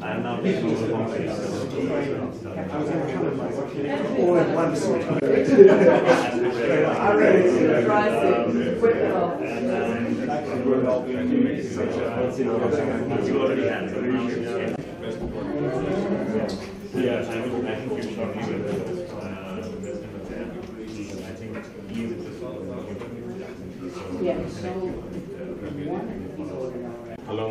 I'm now all in one sort. I'm ready to try to quit it off. Yeah, I think you're talking with I think he's Yeah, so hello.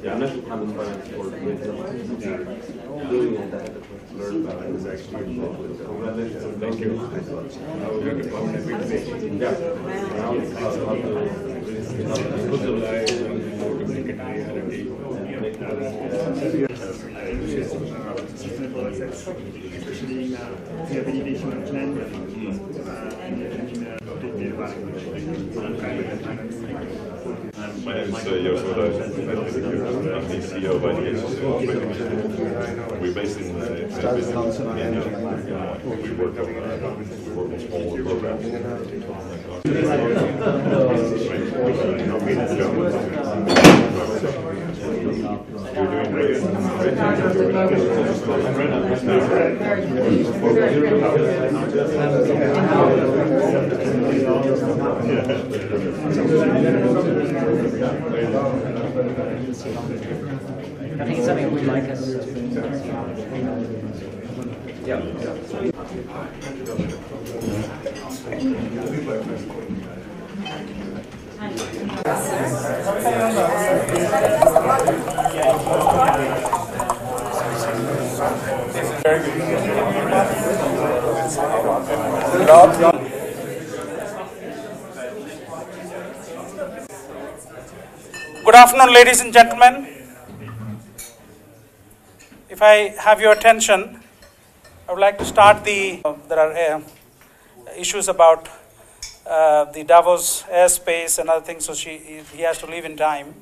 Yeah, I'm not doing all that. Learn about it is actually thank you. Especially rehabilitation of land and my name is Yosoda. I'm the CEO of IDH. We're based in we work on smaller programs. You're doing great. I think it's something we'd like us to. Yeah. Good afternoon, ladies and gentlemen. If I have your attention, I would like to start there are issues about the Davos airspace and other things, so he has to leave in time.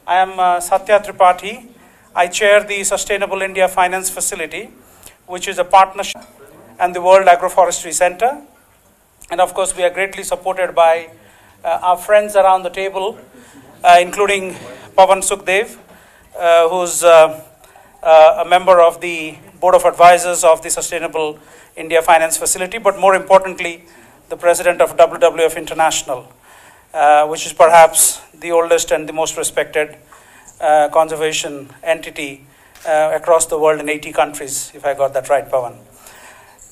I am Satya Tripathi. I chair the Sustainable India Finance Facility, which is a partnership and the World Agroforestry Center. And of course, we are greatly supported by our friends around the table, including Pawan Sukhdev, who's a member of the Board of Advisors of the Sustainable India Finance Facility, but more importantly, the president of WWF International, which is perhaps the oldest and the most respected conservation entity across the world in 80 countries, if I got that right, Pawan.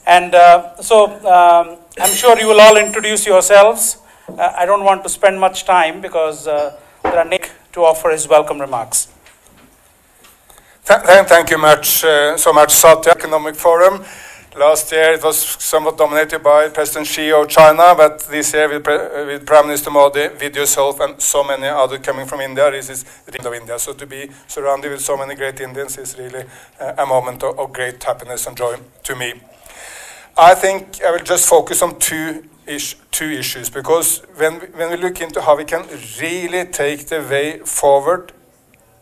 And I'm sure you will all introduce yourselves. I don't want to spend much time because there are Nick to offer his welcome remarks. Thank you so much, Satya. Economic Forum. Last year it was somewhat dominated by President Xi of China, but this year with Prime Minister Modi, with yourself and so many others coming from India, this is the end of India. So to be surrounded with so many great Indians is really a moment of great happiness and joy to me. I think I will just focus on two issues, because when we look into how we can really take the way forward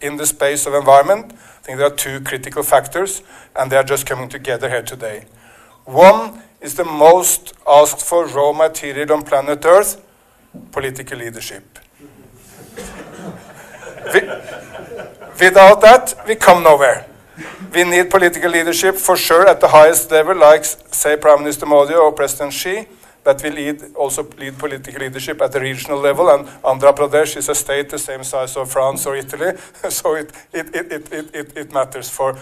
in the space of environment, I think there are two critical factors, and they are just coming together here today. One is the most asked for raw material on planet Earth, political leadership. Without that, we come nowhere. We need political leadership for sure at the highest level, like, say, Prime Minister Modi or President Xi, but we also lead political leadership at the regional level, and Andhra Pradesh is a state the same size of France or Italy, so it matters for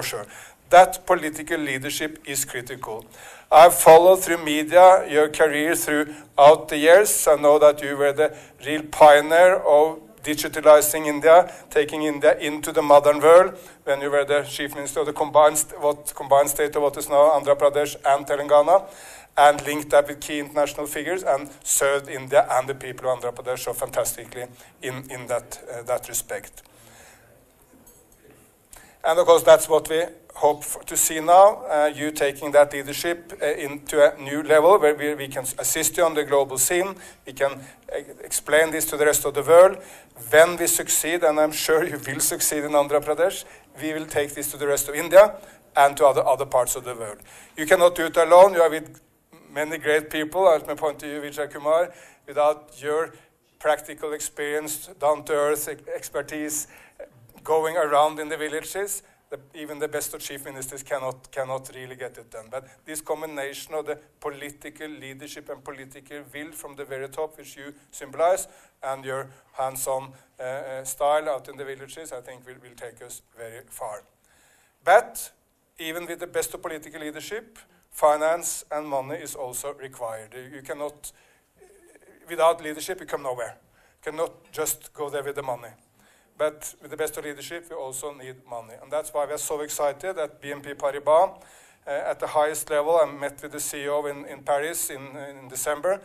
sure. That political leadership is critical. I've followed through media your career throughout the years. I know that you were the real pioneer of digitalizing India, taking India into the modern world, when you were the chief minister of the combined state of what is now Andhra Pradesh and Telangana, and linked that with key international figures and served India and the people of Andhra Pradesh so fantastically in that respect. And of course, that's what we hope to see now, you taking that leadership into a new level where we can assist you on the global scene. We can explain this to the rest of the world. When we succeed, and I'm sure you will succeed in Andhra Pradesh, we will take this to the rest of India and to other parts of the world. You cannot do it alone. You are with many great people. At my point to you, Rajakeeyam, without your practical experience, down-to-earth expertise, going around in the villages, even the best of chief ministers cannot really get it done. But this combination of the political leadership and political will from the very top, which you symbolize, and your hands-on style out in the villages, I think will take us very far. But even with the best of political leadership, finance and money is also required. You cannot, without leadership, you come nowhere. You cannot just go there with the money. But with the best of leadership, we also need money. And that's why we're so excited at BNP Paribas. At the highest level, I met with the CEO in Paris in December.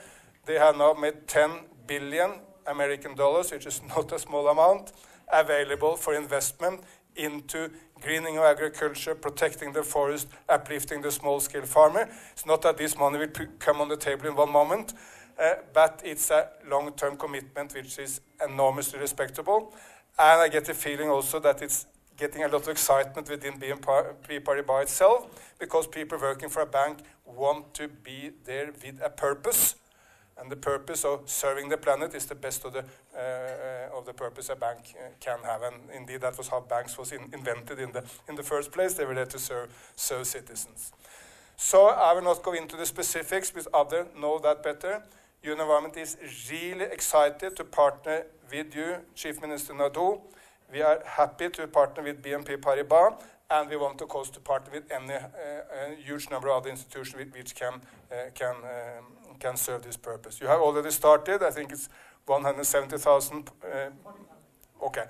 They have now made 10 billion American dollars, which is not a small amount, available for investment into greening of agriculture, protecting the forest, uplifting the small-scale farmer. It's not that this money will come on the table in one moment, but it's a long-term commitment which is enormously respectable. And I get the feeling also that it's getting a lot of excitement within BNP Paribas itself, because people working for a bank want to be there with a purpose. And the purpose of serving the planet is the best of the purpose a bank can have. And indeed, that was how banks was invented in the first place. They were there to serve citizens. So I will not go into the specifics, because others know that better. Environment is really excited to partner with you, Chief Minister Nadu. We are happy to partner with BNP Paribas, and we want, of course, to partner with any huge number of other institutions which can serve this purpose. You have already started. I think it's 170,000. Okay.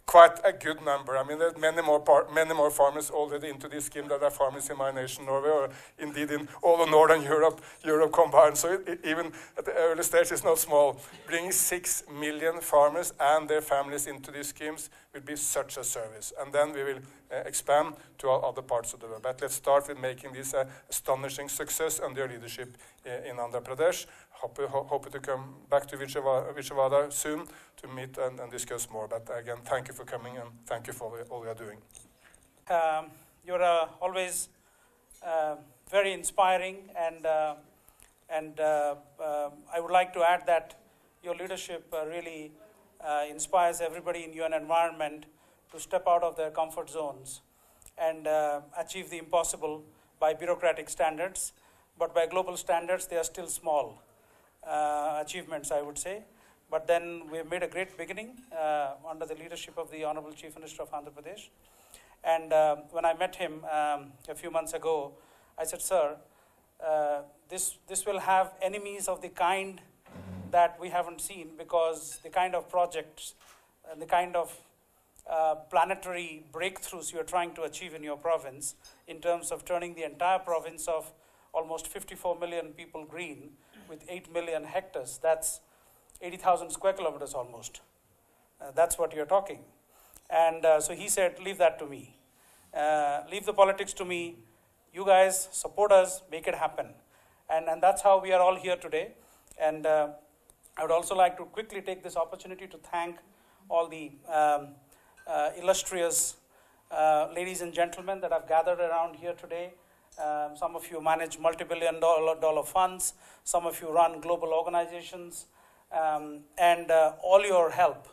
Quite a good number. I mean, there's many more farmers already into this scheme than are farmers in my nation, Norway, or indeed in all of Northern Europe combined. So even at the early stage, it's not small. Bringing 6 million farmers and their families into these schemes will be such a service. And then we will expand to all other parts of the world. But let's start with making this an astonishing success under your leadership in Andhra Pradesh. Hope to come back to Vijayawada soon to meet and discuss more. But again, thank you for coming, and thank you for all you are doing. You're always very inspiring, and I would like to add that your leadership really inspires everybody in UN environment to step out of their comfort zones and achieve the impossible by bureaucratic standards. But by global standards, they are still small achievements, I would say. But then we have made a great beginning under the leadership of the Honorable Chief Minister of Andhra Pradesh. And when I met him a few months ago, I said, sir, this will have enemies of the kind that we haven't seen, because the kind of projects and the kind of planetary breakthroughs you are trying to achieve in your province in terms of turning the entire province of almost 54 million people green with 8 million hectares, that's 80,000 square kilometers almost. That's what you're talking. And so he said, leave that to me. Leave the politics to me. You guys support us, make it happen. And that's how we are all here today. And I would also like to quickly take this opportunity to thank all the illustrious ladies and gentlemen that have gathered around here today. Some of you manage multi-billion-dollar funds. Some of you run global organizations. And all your help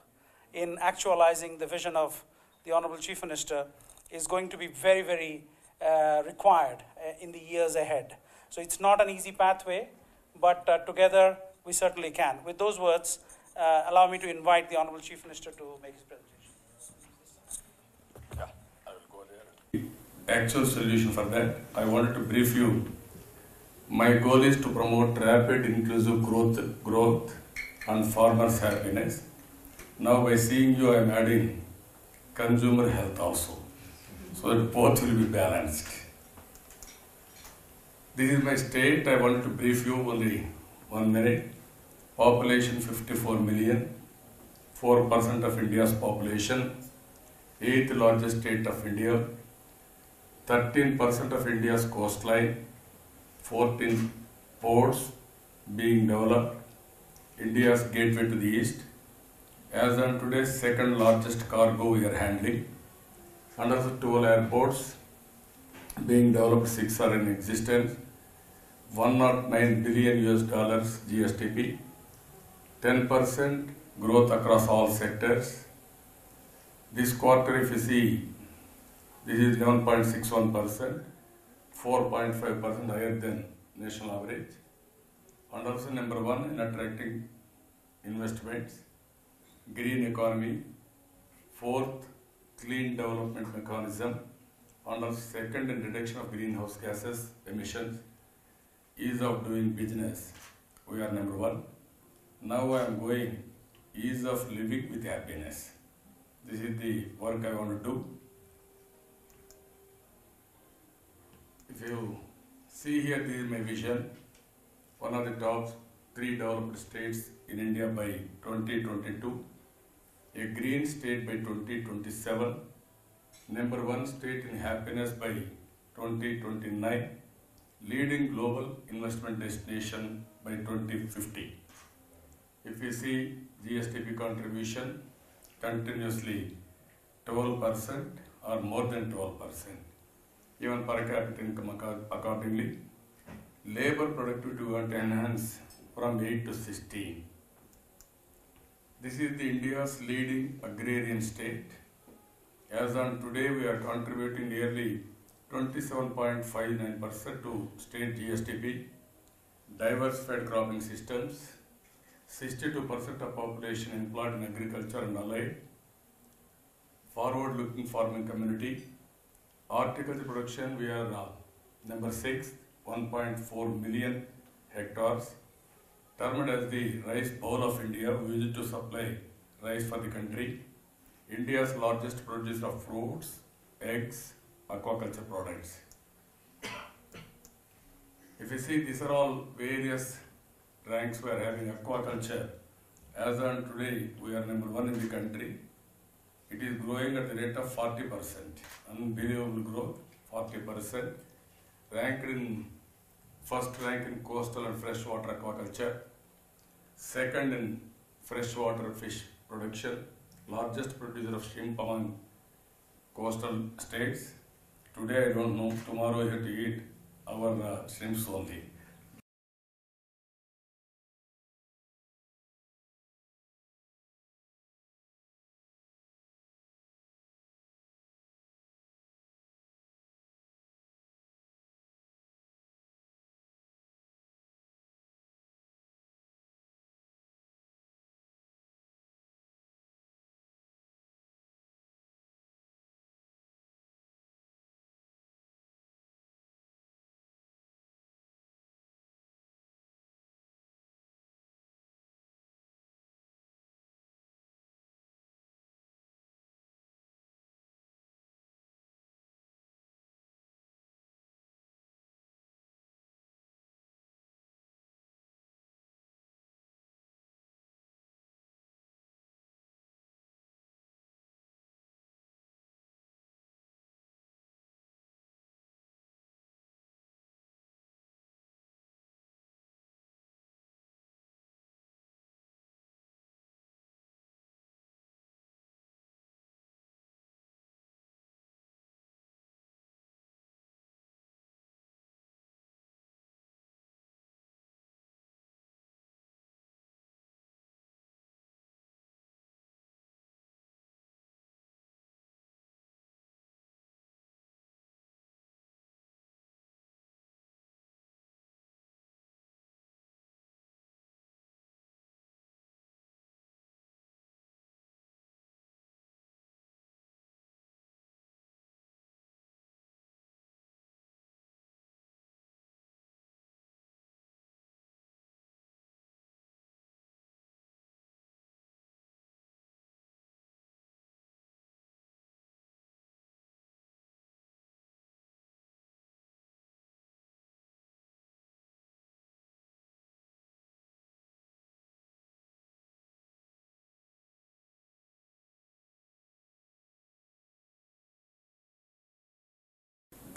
in actualizing the vision of the Honorable Chief Minister is going to be very, very required in the years ahead. So it's not an easy pathway, but together we certainly can. With those words, allow me to invite the Honorable Chief Minister to make his presentation. Yeah, I will go there. Actual solution for that, I wanted to brief you. My goal is to promote rapid inclusive growth and farmers' happiness. Now by seeing you, I am adding consumer health also, so that both will be balanced. This is my state. I wanted to brief you only 1 minute. Population 54 million, 4% of India's population, 8th largest state of India, 13% of India's coastline, 14 ports being developed, India's gateway to the east. As on today, second largest cargo we are handling. Another 12 airports being developed, 6 are in existence. $109 billion GSTP, 10% growth across all sectors. This quarter, if you see, this is 11.61%, 4.5% higher than national average, and also number one in attracting investments, green economy, fourth, clean development mechanism, and also second in reduction of greenhouse gases emissions, ease of doing business. We are number one. Now I am going ease of living with happiness. This is the work I want to do. If you see here, this is my vision. One of the top 3 developed states in India by 2022, a green state by 2027, number 1 state in happiness by 2029, leading global investment destination by 2050. If you see GSTP contribution continuously 12% or more than 12%, even per capita income accordingly. Labor productivity we want to enhance from 8 to 16. This is the India's leading agrarian state. As on today, we are contributing nearly 27.59% to state GSTP, diversified cropping systems, 62% of population employed in agriculture and allied, forward-looking farming community, horticulture production, we are number 6, 1.4 million hectares, termed as the rice bowl of India. We use it to supply rice for the country. India's largest producer of fruits, eggs, aquaculture products. If you see, these are all various ranks we are having. Aquaculture, as on today, we are number 1 in the country. It is growing at the rate of 40%. Unbelievable growth, 40%. First rank in coastal and freshwater aquaculture. Second in freshwater fish production. Largest producer of shrimp among coastal states. Today I don't know, tomorrow I have to eat our shrimps only.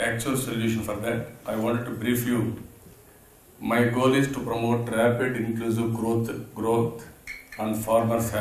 Actual solution for that, I wanted to brief you. My goal is to promote rapid inclusive growth and farmers